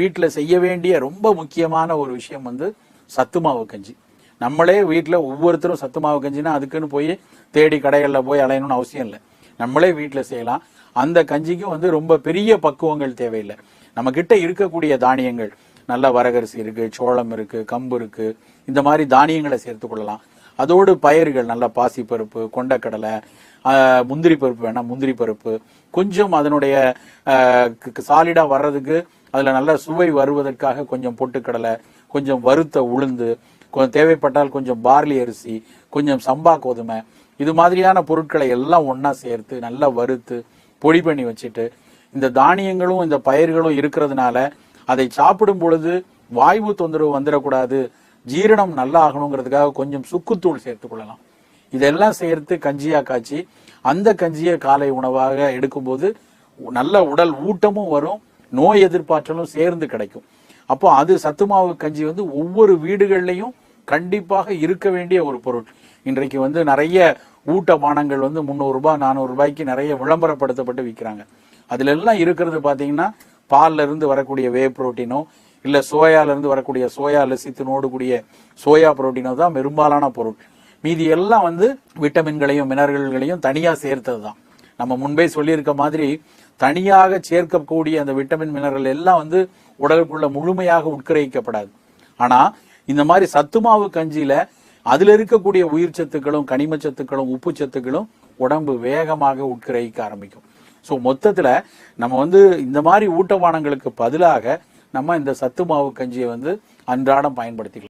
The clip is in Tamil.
வீட்டில் செய்ய வேண்டிய ரொம்ப முக்கியமான ஒரு விஷயம் வந்து சத்து மாவு கஞ்சி. நம்மளே வீட்டில் ஒவ்வொருத்தரும் சத்து மாவு கஞ்சினா அதுக்குன்னு போய் தேடி கடைகளில் போய் அலையணும்னு அவசியம் இல்லை. நம்மளே வீட்டில் செய்யலாம். அந்த கஞ்சிக்கும் வந்து ரொம்ப பெரிய பக்குவங்கள் தேவையில்லை. நம்ம கிட்ட இருக்கக்கூடிய தானியங்கள், நல்ல வரகரிசி இருக்கு, சோளம் இருக்கு, கம்பு இருக்கு, இந்த மாதிரி தானியங்களை சேர்த்து கொள்ளலாம். அதோடு பயிர்கள், நல்ல பாசி பருப்பு, கொண்டக்கடலை, முந்திரி பருப்பு வேணா முந்திரி பருப்பு, கொஞ்சம் அதனுடைய சாலிடா வர்றதுக்கு அதுல நல்ல சுவை வருவதற்காக கொஞ்சம் பொட்டுக்கடலை, கொஞ்சம் வறுத்த உளுந்து, கொஞ்சம் தேவைப்பட்டால் கொஞ்சம் பார்லி அரிசி, கொஞ்சம் சம்பா கோதுமை, இது மாதிரியான பொருட்களை எல்லாம் ஒன்னா சேர்த்து நல்லா வறுத்து பொடி பண்ணி வச்சுட்டு, இந்த தானியங்களும் இந்த பயிர்களும் இருக்கிறதுனால அதை சாப்பிடும் பொழுது வாய்வு தொந்தரவு வந்துடக்கூடாது, ஜீரணம் நல்லா ஆகணுங்கிறதுக்காக கொஞ்சம் சுக்குத்தூள் சேர்த்து கொள்ளலாம். இதெல்லாம் சேர்த்து கஞ்சியா காய்ச்சி அந்த கஞ்சியை காலை உணவாக எடுக்கும்போது நல்ல உடல் ஊட்டமும் வரும், நோய் எதிர்ப்பாற்றலும் சேர்ந்து கிடைக்கும். அப்போ அது சத்துமாவு கஞ்சி வந்து ஒவ்வொரு வீடுகள்லையும் கண்டிப்பாக இருக்க வேண்டிய ஒரு பொருள். இன்றைக்கு வந்து நிறைய ஊட்டமானங்கள் வந்து 300 ரூபாய் 400 ரூபாய்க்கு நிறைய விளம்பரப்படுத்தப்பட்டு விற்கிறாங்க. அதுல எல்லாம் இருக்கிறது பாத்தீங்கன்னா பால்ல இருந்து வரக்கூடிய வே புரோட்டீனோ இல்ல சோயால இருந்து வரக்கூடிய சோயா லசித்தினோடு கூடிய சோயா புரோட்டீனோ தான் பெரும்பாலான பொருள். மீதி எல்லாம் வந்து விட்டமின்களையும் மினரல்களையும் தனியா சேர்த்தது தான். நம்ம முன்பே சொல்லியிருக்க மாதிரி தனியாக சேர்க்கக்கூடிய அந்த விட்டமின் மினரல் எல்லாம் வந்து உடலுக்குள்ள முழுமையாக உட்கிரகிக்கப்படாது. ஆனா இந்த மாதிரி சத்துமாவு கஞ்சியில அதுல இருக்கக்கூடிய உயிர் சத்துக்களும் கனிம சத்துக்களும் உப்பு சத்துக்களும் உடம்பு வேகமாக உட்கிரகிக்க ஆரம்பிக்கும். ஸோ மொத்தத்துல நம்ம வந்து இந்த மாதிரி ஊட்டபானங்களுக்கு பதிலாக நம்ம இந்த சத்துமாவு கஞ்சியை வந்து அன்றாடம் பயன்படுத்திக்கலாம்.